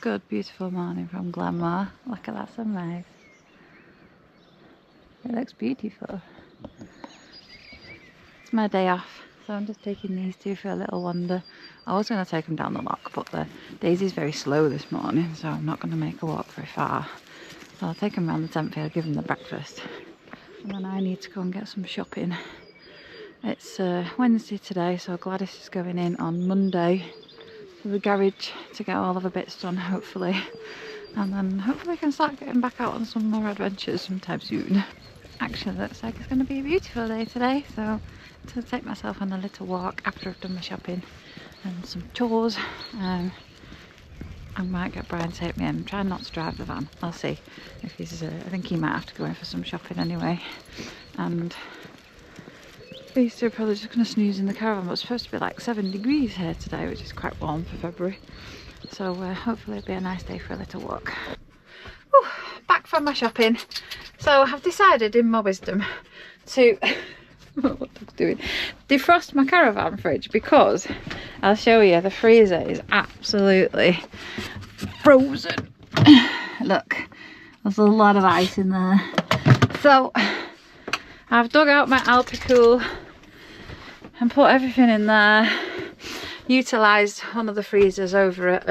good, beautiful morning from Glenmore. Look at that sunrise. It looks beautiful. It's my day off, so I'm just taking these two for a little wander. I was going to take them down the lock, but the Daisy's very slow this morning, so I'm not going to make her walk very far. So I'll take them around the tent field, give them the breakfast, and then I need to go and get some shopping. It's Wednesday today, so Gladys is going in on Monday to the garage to get all of her bits done, hopefully. And then hopefully I can start getting back out on some more adventures sometime soon. Actually, looks like it's going to be a beautiful day today, so I'm going to take myself on a little walk after I've done my shopping and some chores. I might get Brian to take me in. I'm trying not to drive the van. I'll see if he's. I think he might have to go in for some shopping anyway. And these two are probably just going to snooze in the caravan. But it's supposed to be like 7 degrees here today, which is quite warm for February. So hopefully it'll be a nice day for a little walk. Whew, back from my shopping. So I've decided in my wisdom to what dog's doing, defrost my caravan fridge, because I'll show you, the freezer is absolutely frozen. Look, there's a lot of ice in there. So I've dug out my Alpicool and put everything in there. Utilised one of the freezers over at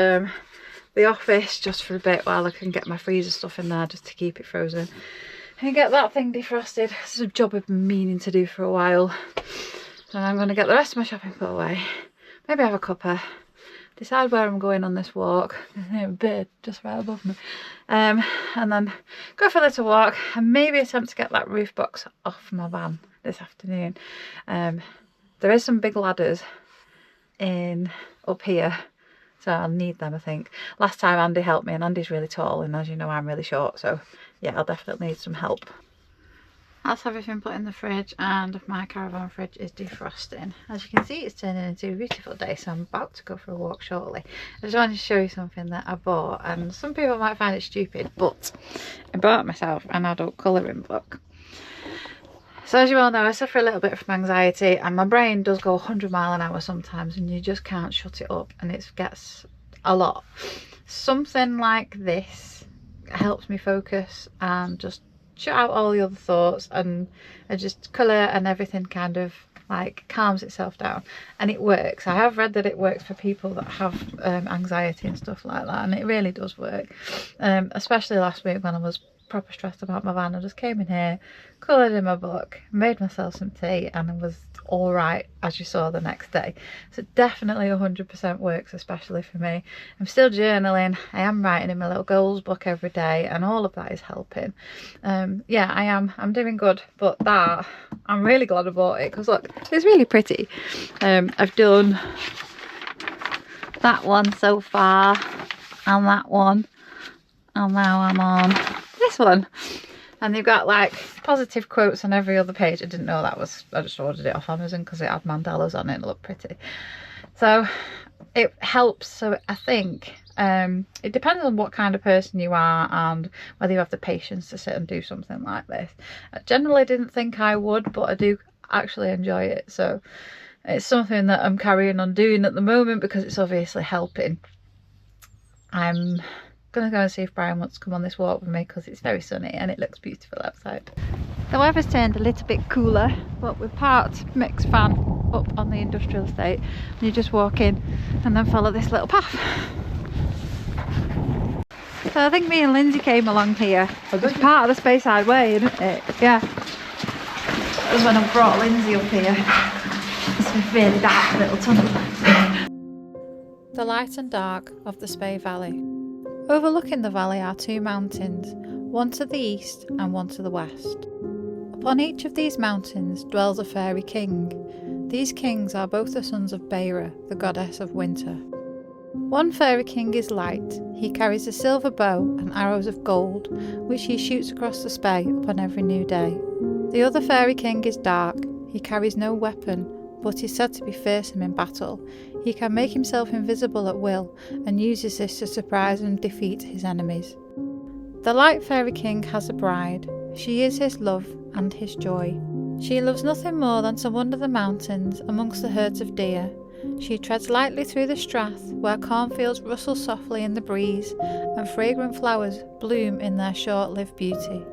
the office just for a bit while I can get my freezer stuff in there just to keep it frozen and get that thing defrosted. This is a job I've been meaning to do for a while. And I'm going to get the rest of my shopping put away, maybe have a cuppa, decide where I'm going on this walk. There's a bird just right above me. And then go for a little walk and maybe attempt to get that roof box off my van this afternoon. There is some big ladders in up here, so I'll need them, I think. Last time Andy helped me, and Andy's really tall, and as you know I'm really short, so yeah, I'll definitely need some help. That's everything put in the fridge, and my caravan fridge is defrosting. As you can see, it's turning into a beautiful day, so I'm about to go for a walk shortly. I just wanted to show you something that I bought, and some people might find it stupid, but I bought myself an adult colouring book. So as you all know, I suffer a little bit from anxiety, and my brain does go 100 miles an hour sometimes, and you just can't shut it up, and it gets a lot. Something like this helps me focus and just shut out all the other thoughts, and just colour and everything kind of like calms itself down, and it works. I have read that it works for people that have anxiety and stuff like that, and it really does work. Especially last week when I was proper stressed about my van, I just came in here, coloured in my book, made myself some tea, and it was all right, as you saw, the next day. So it definitely 100% works, especially for me. I'm still journaling, I am writing in my little goals book every day, and all of that is helping. Yeah, I'm doing good, but that, I'm really glad I bought it, because look, it's really pretty. I've done that one so far, and that one, and now I'm on this one, and they've got like positive quotes on every other page. I didn't know that was, I just ordered it off Amazon because it had mandalas on it and it looked pretty, so it helps. So I think it depends on what kind of person you are and whether you have the patience to sit and do something like this. I generally didn't think I would, but I do actually enjoy it, so it's something that I'm carrying on doing at the moment because it's obviously helping. I'm gonna go and see if Brian wants to come on this walk with me because it's very sunny and it looks beautiful outside. The weather's turned a little bit cooler, but we've parked Mick's van up on the industrial estate, and you just walk in and then follow this little path. So I think me and Lindsay came along here. It's part of the Speyside Way, isn't it? Yeah. That was when I brought Lindsay up here. It's a really dark little tunnel. The light and dark of the Spey Valley. Overlooking the valley are two mountains, one to the east and one to the west. Upon each of these mountains dwells a fairy king. These kings are both the sons of Beira, the goddess of winter. One fairy king is light. He carries a silver bow and arrows of gold, which he shoots across the Spey upon every new day. The other fairy king is dark. He carries no weapon, but is said to be fearsome in battle. He can make himself invisible at will, and uses this to surprise and defeat his enemies. The Light Fairy King has a bride. She is his love and his joy. She loves nothing more than to wander the mountains amongst the herds of deer, She treads lightly through the strath, where cornfields rustle softly in the breeze, and fragrant flowers bloom in their short-lived beauty.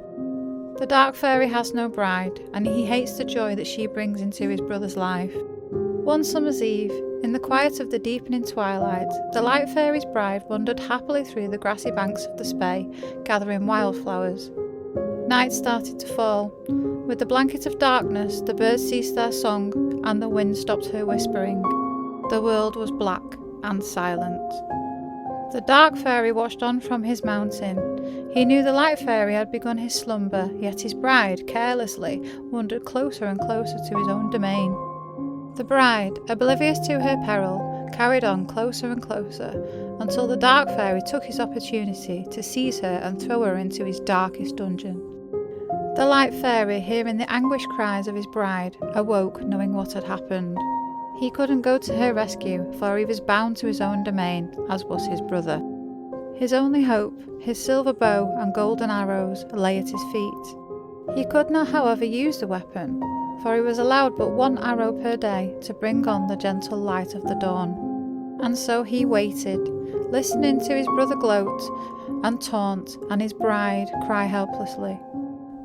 The dark fairy has no bride, and he hates the joy that she brings into his brother's life. One summer's eve, in the quiet of the deepening twilight, the light fairy's bride wandered happily through the grassy banks of the Spey, gathering wildflowers. Night started to fall. With the blanket of darkness, the birds ceased their song, and the wind stopped her whispering. The world was black and silent. The dark fairy watched on from his mountain. He knew the light fairy had begun his slumber, yet his bride, carelessly, wandered closer and closer to his own domain. The bride, oblivious to her peril, carried on closer and closer, until the dark fairy took his opportunity to seize her and throw her into his darkest dungeon. The light fairy, hearing the anguished cries of his bride, awoke knowing what had happened. He couldn't go to her rescue, for he was bound to his own domain, as was his brother. His only hope, his silver bow and golden arrows, lay at his feet. He could not, however, use the weapon, for he was allowed but one arrow per day to bring on the gentle light of the dawn. And so he waited, listening to his brother gloat and taunt, and his bride cry helplessly.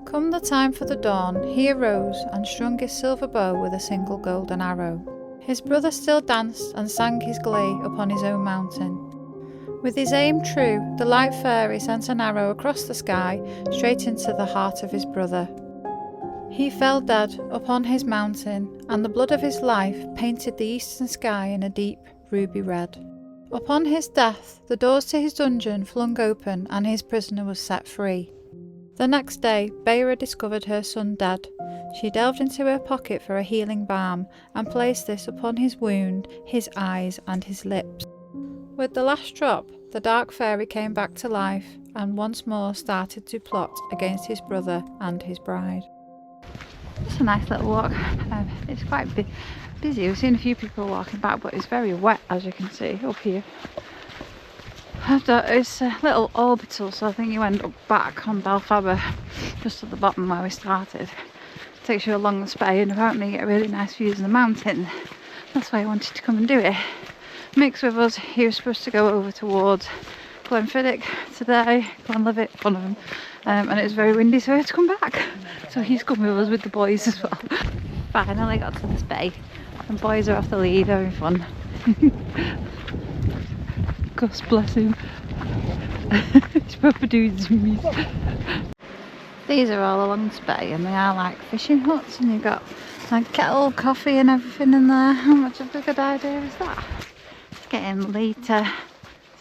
Come the time for the dawn, he arose and strung his silver bow with a single golden arrow. His brother still danced and sang his glee upon his own mountain. With his aim true, the light fairy sent an arrow across the sky, straight into the heart of his brother. He fell dead upon his mountain, and the blood of his life painted the eastern sky in a deep ruby red. Upon his death, the doors to his dungeon flung open, and his prisoner was set free. The next day, Beira discovered her son dead. She delved into her pocket for a healing balm, and placed this upon his wound, his eyes, and his lips. With the last drop, the dark fairy came back to life, and once more started to plot against his brother and his bride. It's a nice little walk. It's quite busy. We've seen a few people walking back, but it's very wet, as you can see up here. It's a little orbital, so I think you end up back on Balfaba, just at the bottom where we started. It takes you along the Spey, and apparently you get really nice views of the mountain. That's why I wanted to come and do it. Mix with us, he was supposed to go over towards Glenfiddich today, Glenlivet, one of them, and it was very windy, so he had to come back. So he's come with us with the boys as well. Finally got to the Spey, and boys are off the lead, having fun. Gus, bless him. He's proper doing some music. These are all along the Spey, and they are like fishing huts, and you've got like kettle, coffee and everything in there. How much of a good idea is that? It's getting later,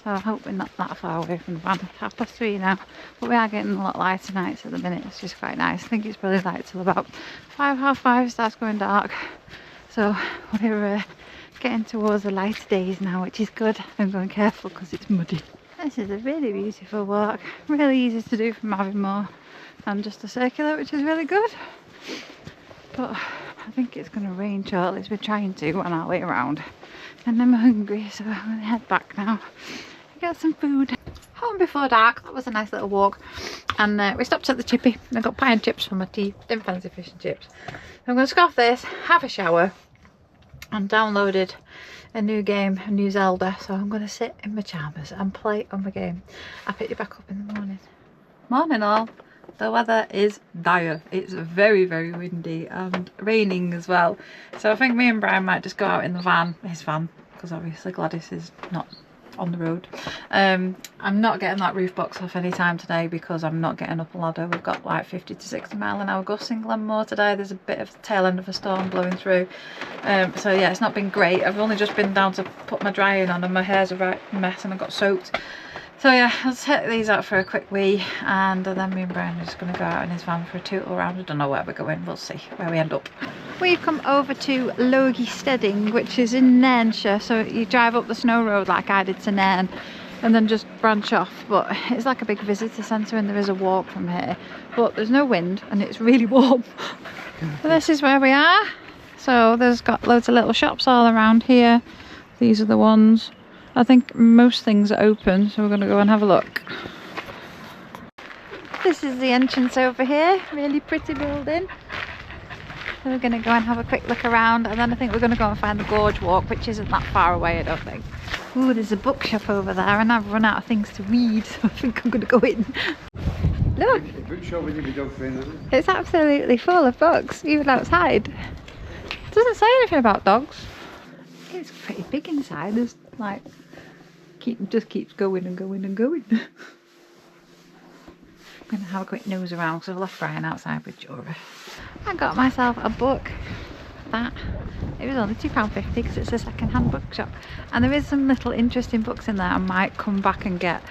so I hope we're not that far away from the van. It's 3:30 now, but we are getting a lot lighter nights at the minute, which is quite nice. I think it's probably light till about 5, half 5, starts going dark. So we're getting towards the lighter days now, which is good. I'm going careful because it's muddy. This is a really beautiful walk, really easy to do from Aviemore, and just a circular, which is really good. But I think it's going to rain shortly, so we're trying to on our way around. And I'm hungry, so I'm going to head back now and get some food. Home before dark. That was a nice little walk, and we stopped at the chippy. I got pie and chips for my tea. Didn't fancy fish and chips. I'm going to scoff this, have a shower, and downloaded a new game, a new Zelda. So I'm going to sit in my pyjamas and play on my game. I'll pick you back up in the morning. Morning all. The weather is dire. It's very, very windy and raining as well. So I think me and Brian might just go out in the van, his van, because obviously Gladys is not on the road. I'm not getting that roof box off any time today because I'm not getting up a ladder. We've got like 50 to 60 mile an hour gusts in Glenmore today. There's a bit of the tail end of a storm blowing through. So yeah, it's not been great. I've only just been down to put my drying on, and my hair's a right mess and I got soaked. So yeah, I'll take these out for a quick wee, and then me and Brian are just going to go out in his van for a tootle around. I don't know where we're going, we'll see where we end up. We've come over to Logie Steading, which is in Nairnshire, so you drive up the snow road like I did to Nairn, and then just branch off. But it's like a big visitor centre, and there is a walk from here, but there's no wind and it's really warm. So this is where we are. So there's got loads of little shops all around here. These are the ones. I think most things are open, so we're going to go and have a look. This is the entrance over here, really pretty building. So we're going to go and have a quick look around, and then I think we're going to go and find the gorge walk, which isn't that far away, I don't think. Ooh, there's a bookshop over there, and I've run out of things to read, so I think I'm going to go in. Look! It's absolutely full of books, even outside. It doesn't say anything about dogs. It's pretty big inside. There's like, just keeps going and going and going. I'm going to have a quick nose around because I've left Brian outside with Jura. I got myself a book that it was only £2.50 because it's a second-hand bookshop, and there is some little interesting books in there. I might come back and get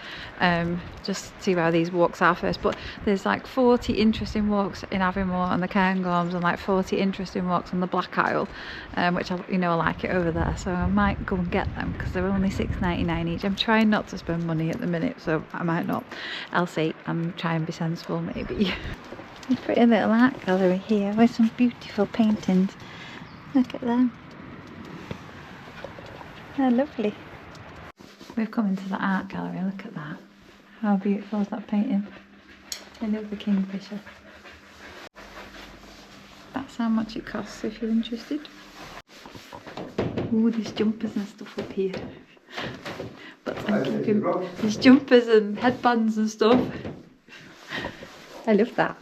just see how these walks are first, but there's like 40 interesting walks in Aviemore and the Cairngorms, and like 40 interesting walks on the Black Isle, which I like it over there, so I might go and get them because they're only £6.99 each. I'm trying not to spend money at the minute, so I might not. I'll see. I'm trying to be sensible maybe. A pretty little art gallery here with some beautiful paintings. Look at them. They're lovely. We've come into the art gallery. Look at that. How beautiful is that painting? I love the kingfisher. That's how much it costs if you're interested. Oh, there's jumpers and stuff up here. But there's jumpers and headbands and stuff. I love that.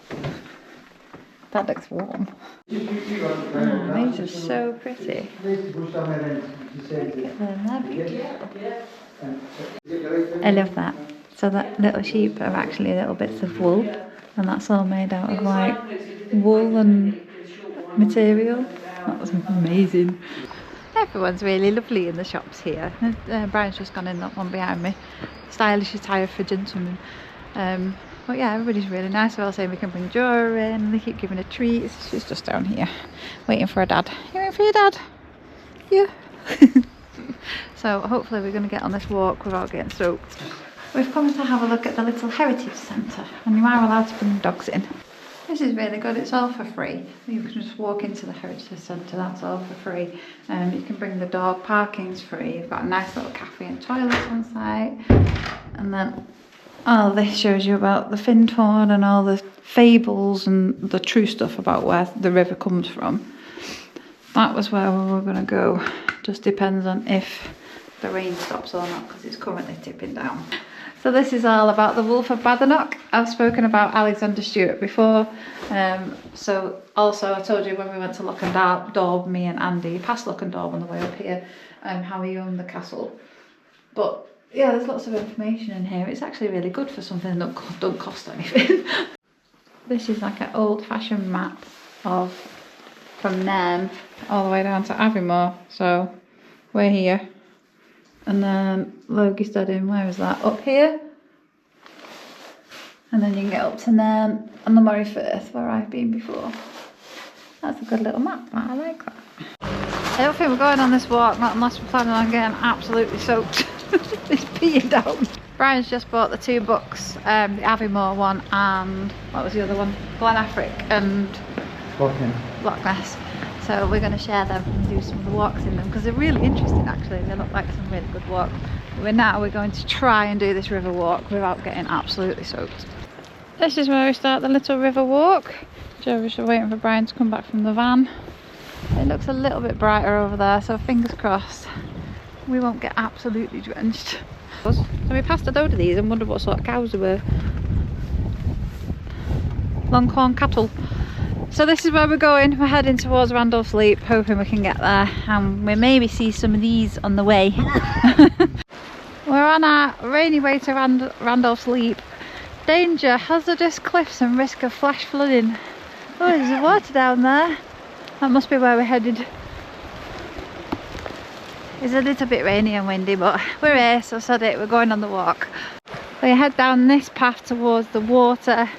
That looks warm. Oh, these are so pretty. Look at them, they're beautiful. I love that. So that little sheep are actually little bits of wool, and that's all made out of like wool and material. That was amazing. Everyone's really lovely in the shops here. Brian's just gone in that one behind me. Stylish attire for gentlemen. But yeah, everybody's really nice. They're all saying we can bring Jura in, and they keep giving her treats. She's just down here waiting for her dad. You waiting for your dad? Yeah. So hopefully we're going to get on this walk without getting soaked. We've come to have a look at the little heritage centre, and you are allowed to bring dogs in. This is really good. It's all for free. You can just walk into the heritage centre. That's all for free. You can bring the dog. Parking's free. You've got a nice little cafe and toilets on site, and then all this shows you about the Findhorn and all the fables and the true stuff about where the river comes from. That was where we were going to go. Just depends on if the rain stops or not, because it's currently tipping down. So this is all about the Wolf of Badenoch. I've spoken about Alexander Stewart before. So also I told you when we went to Loch-and-Daub, me and Andy passed Loch-and-Daub on the way up here, how he owned the castle. But yeah, there's lots of information in here. It's actually really good for something that don't cost anything. This is like an old-fashioned map from Nairn all the way down to Aviemore. So we're here. And then Logie, Steading, where is that? Up here. And then you can get up to Nairn and the Moray Firth, where I've been before. That's a good little map, I like that. I don't think we're going on this walk, not unless we're planning on getting absolutely soaked. It's peeing down. Brian's just bought the two books, the Aviemore one and what was the other one? Glenafric and Loch Ness. So we're going to share them and do some of the walks in them because they're really interesting actually. They look like some really good walks. We're going to try and do this river walk without getting absolutely soaked. This is where we start the little river walk. Joe's just waiting for Brian to come back from the van. It looks a little bit brighter over there, so fingers crossed we won't get absolutely drenched. So we passed a load of these and wondered what sort of cows they were. Longhorn cattle. So this is where we're going. We're heading towards Randolph Leap, hoping we can get there, and we maybe see some of these on the way. We're on our rainy way to Randolph's Leap. Danger, hazardous cliffs and risk of flash flooding. Oh, there's water down there. That must be where we're headed. It's a little bit rainy and windy, but we're here, so sod it, we're going on the walk. We head down this path towards the water.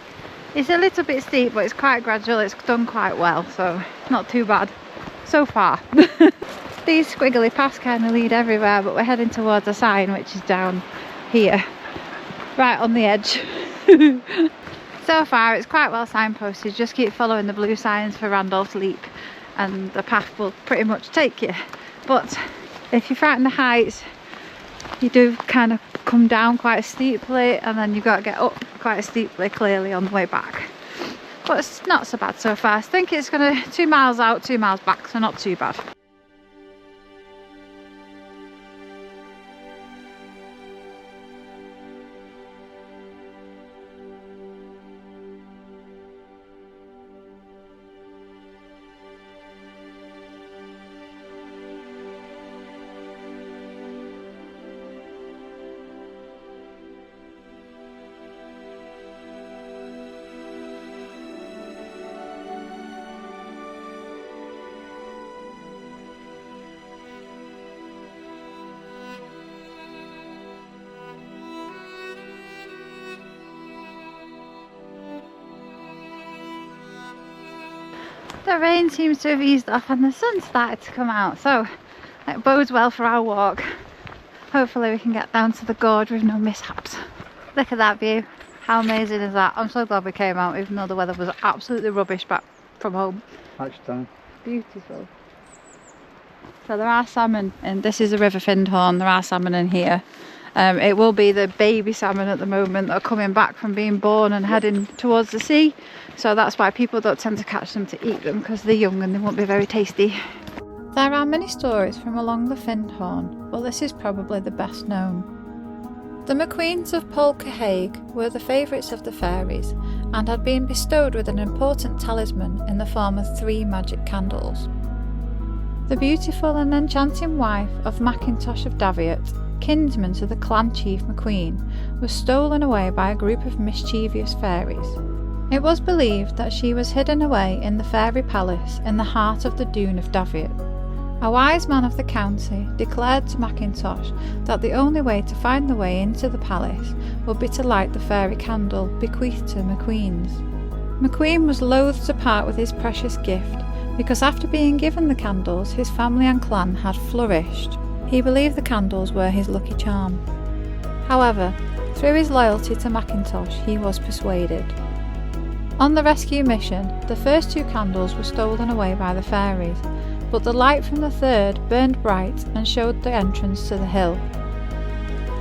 It's a little bit steep, but it's quite gradual. It's done quite well, so not too bad so far. These squiggly paths kind of lead everywhere, but we're heading towards a sign which is down here, right on the edge. So far it's quite well signposted. Just keep following the blue signs for Randolph's Leap and the path will pretty much take you. But if you're frightened of heights, you do kind of come down quite steeply, and then you've got to get up quite steeply clearly on the way back. but it's not so bad so far. I think it's gonna 2 miles out, 2 miles back, so not too bad. The rain seems to have eased off and the sun started to come out, so it bodes well for our walk. Hopefully we can get down to the gorge with no mishaps. Look at that view. How amazing is that? I'm so glad we came out even though the weather was absolutely rubbish back from home. Lunchtime. Beautiful. So there are salmon, and this is the River Findhorn. There are salmon in here. It will be the baby salmon at the moment that are coming back from being born and heading towards the sea. So that's why people don't tend to catch them to eat them, because they're young and they won't be very tasty. There are many stories from along the Findhorn, but this is probably the best known. The McQueens of Polcahaig were the favourites of the fairies and had been bestowed with an important talisman in the form of 3 magic candles. The beautiful and enchanting wife of Macintosh of Daviot, kinsman to the clan chief McQueen, was stolen away by a group of mischievous fairies. It was believed that she was hidden away in the fairy palace in the heart of the Doon of Daviot. A wise man of the county declared to Macintosh that the only way to find the way into the palace would be to light the fairy candle bequeathed to McQueen's. McQueen was loath to part with his precious gift, because after being given the candles, his family and clan had flourished. He believed the candles were his lucky charm. However, through his loyalty to Macintosh, he was persuaded. On the rescue mission, the first 2 candles were stolen away by the fairies, but the light from the third burned bright and showed the entrance to the hill.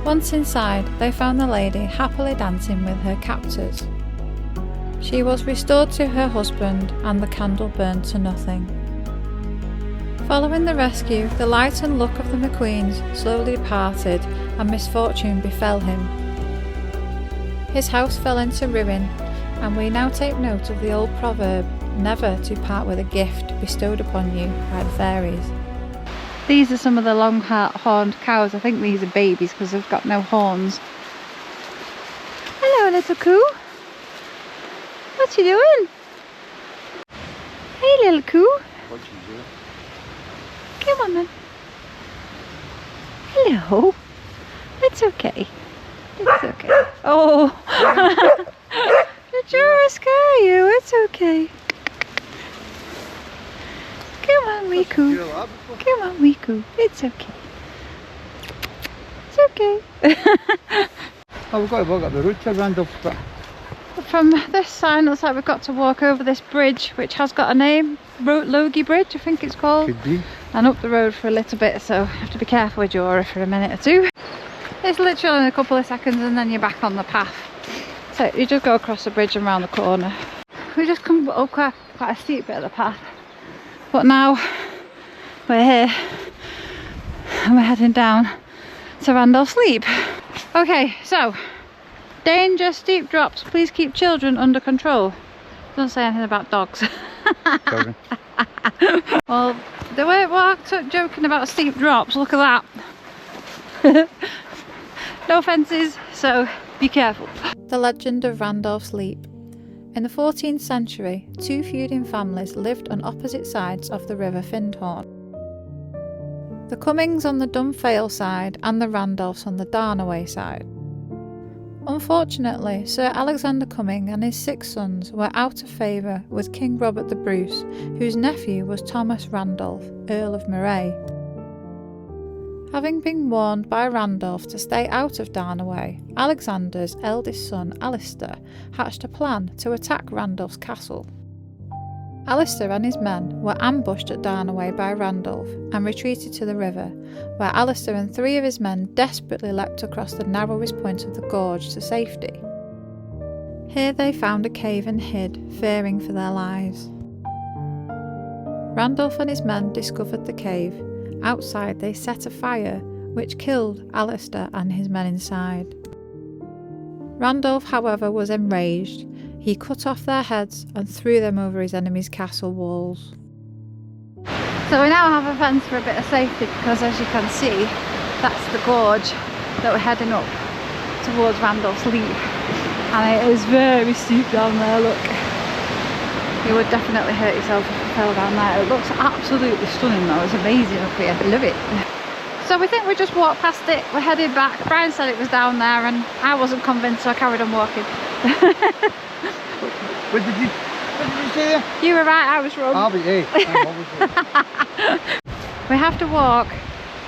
Once inside, they found the lady happily dancing with her captors. She was restored to her husband and the candle burned to nothing. Following the rescue, the light and luck of the McQueens slowly departed and misfortune befell him. His house fell into ruin, and we now take note of the old proverb, never to part with a gift bestowed upon you by the fairies. These are some of the long-horned cows. I think these are babies because they've got no horns. Hello, little coo. What you doing? Hey, little coo. What you doing? Come on, then. Hello. It's okay. It's okay. Oh. Did you scare you? It's okay. Come on, wee coo. Come on, wee coo. It's okay. It's okay. Oh, we've got to walk up the road to Randolph. From this sign, looks like we've got to walk over this bridge, which has got a name. Logie Bridge, I think it's called. Could be. And up the road for a little bit, so you have to be careful with Jora for a minute or two. It's literally in a couple of seconds and then you're back on the path. So you just go across the bridge and round the corner. We just come up quite a steep bit of the path. But now we're here and we're heading down to Randolph Sleep. Okay, so danger, steep drops, please keep children under control. Don't say anything about dogs. Well, they weren't joking about steep drops, look at that. No fences, so be careful. The legend of Randolph's Leap. In the 14th century, 2 feuding families lived on opposite sides of the River Findhorn. The Cummings on the Dunfale side and the Randolphs on the Darnaway side. Unfortunately, Sir Alexander Cumming and his 6 sons were out of favour with King Robert the Bruce, whose nephew was Thomas Randolph, Earl of Moray. Having been warned by Randolph to stay out of Darnaway, Alexander's eldest son Alistair hatched a plan to attack Randolph's castle. Alistair and his men were ambushed at Darnaway by Randolph and retreated to the river, where Alistair and 3 of his men desperately leapt across the narrowest point of the gorge to safety. Here they found a cave and hid, fearing for their lives. Randolph and his men discovered the cave. Outside they set a fire, which killed Alistair and his men inside. Randolph, however, was enraged. He cut off their heads and threw them over his enemy's castle walls. So we now have a fence for a bit of safety because, as you can see, that's the gorge that we're heading up towards Randolph's Leap. And it is very steep down there, look. You would definitely hurt yourself if you fell down there. It looks absolutely stunning though, it's amazing up here, I love it. So we think we just walked past it, we're headed back. Brian said it was down there and I wasn't convinced, so I carried on walking. What did you say? You were right, I was wrong. I'll be here. We have to walk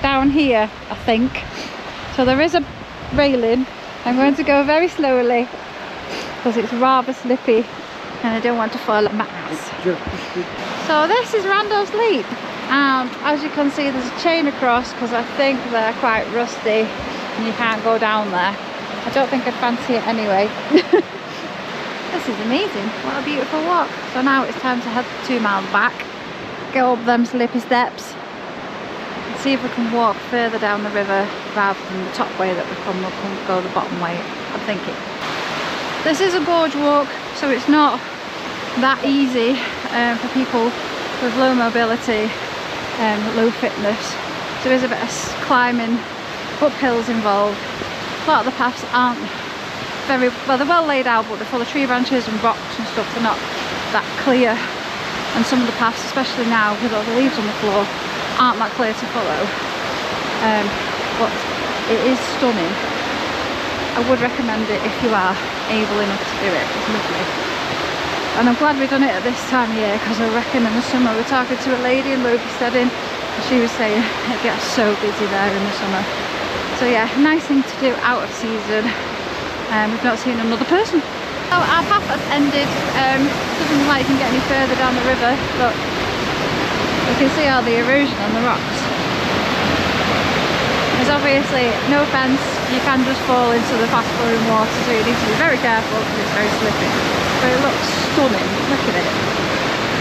down here, I think. So there is a railing. I'm going to go very slowly because it's rather slippy and I don't want to fall at my ass. So this is Randolph's Leap, and as you can see there's a chain across because I think they're quite rusty and you can't go down there. I don't think I'd fancy it anyway. This is amazing, what a beautiful walk. So now it's time to head 2 miles back, go up them slippy steps and see if we can walk further down the river rather than the top way that we'll go the bottom way, I'm thinking. This is a gorge walk, so it's not that easy for people with low mobility and low fitness. So there is a bit of climbing, up hills involved. A lot of the paths aren't very well, they're well laid out, but they're full of tree branches and rocks and stuff. They're not that clear, and some of the paths, especially now with all the leaves on the floor, aren't that clear to follow. But it is stunning. I would recommend it if you are able enough to do it. It's lovely, and I'm glad we've done it at this time of year because I reckon in the summer we're talking to a lady in Logie, Steading, and she was saying it gets so busy there in the summer. So yeah, nice thing to do out of season. We've not seen another person. So our path has ended. Doesn't look like you can get any further down the river. Look, you can see all the erosion on the rocks. There's obviously no fence, you can just fall into the fast flowing water, so you need to be very careful because it's very slippy. But it looks stunning, look at it.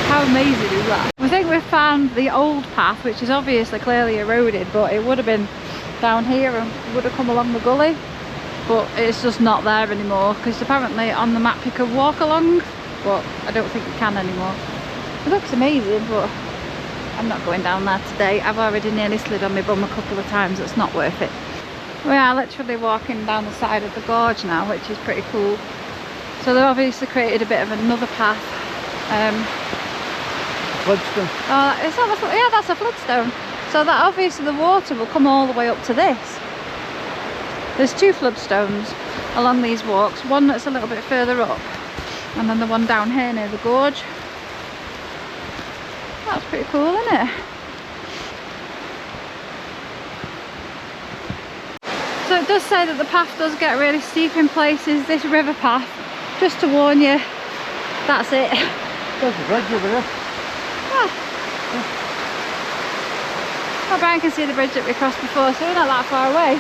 How amazing is that? We think we've found the old path, which is obviously clearly eroded, but it would have been down here and would have come along the gully. But it's just not there anymore because apparently on the map you can walk along, but I don't think you can anymore. It looks amazing, but I'm not going down there today. I've already nearly slid on my bum a couple of times, it's not worth it. We are literally walking down the side of the gorge now, which is pretty cool. So they've obviously created a bit of another path. Floodstone. Oh, is that yeah, that's a floodstone. So that obviously the water will come all the way up to this. There's 2 floodstones along these walks, one that's a little bit further up and then the one down here near the gorge. That's pretty cool, isn't it? So it does say that the path does get really steep in places, this river path, just to warn you, that's it. There's a bridge over there. Yeah. Well, Brian can see the bridge that we crossed before, so we're not that far away.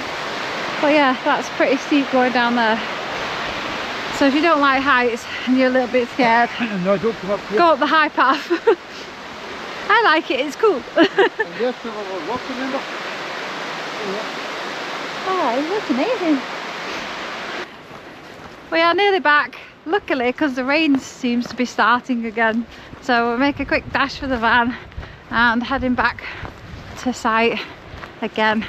But yeah, that's pretty steep going down there. So if you don't like heights and you're a little bit scared, no, don't come up here. Go up the high path. I like it, it's cool. Yes, we're walking in. Oh, it looks amazing. We are nearly back, luckily, because the rain seems to be starting again. So we'll make a quick dash for the van and heading back to site again.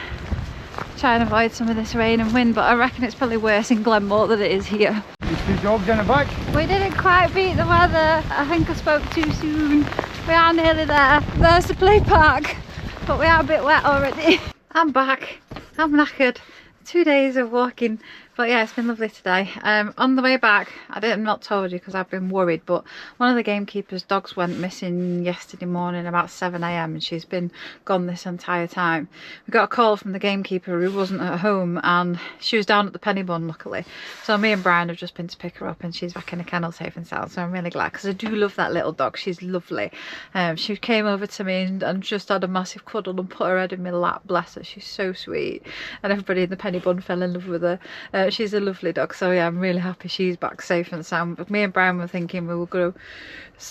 Try and avoid some of this rain and wind, but I reckon it's probably worse in Glenmore than it is here. These 2 dogs in the back. We didn't quite beat the weather. I think I spoke too soon. We are nearly there. There's the play park, but we are a bit wet already. I'm back. I'm knackered. 2 days of walking, but yeah, it's been lovely today. On the way back, I've not told you because I've been worried, but one of the gamekeeper's dogs went missing yesterday morning about 7 AM and she's been gone this entire time. We got a call from the gamekeeper who wasn't at home and she was down at the Penny Bun, luckily. So me and Brian have just been to pick her up and she's back in a kennel safe and sound, so I'm really glad because I do love that little dog. She's lovely. She came over to me and just had a massive cuddle and put her head in my lap, bless her, she's so sweet, and everybody in the Penny Bun fell in love with her. She's a lovely dog, so yeah, I'm really happy she's back safe and sound. But me and Brian were thinking we will go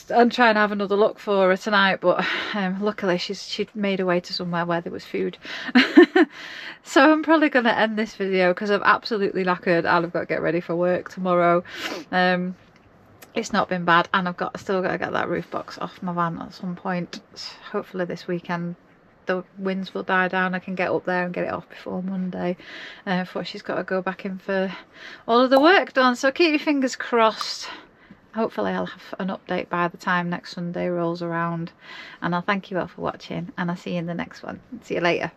and try and have another look for her tonight, but luckily she'd made her way to somewhere where there was food. So I'm probably going to end this video because I'm absolutely knackered and I've got to get ready for work tomorrow. It's not been bad, and still got to get that roof box off my van at some point. Hopefully this weekend the winds will die down. I can get up there and get it off before Monday, before she's got to go back in for all of the work done. So keep your fingers crossed. Hopefully I'll have an update by the time next Sunday rolls around, and I'll thank you all for watching, and I'll see you in the next one. See you later.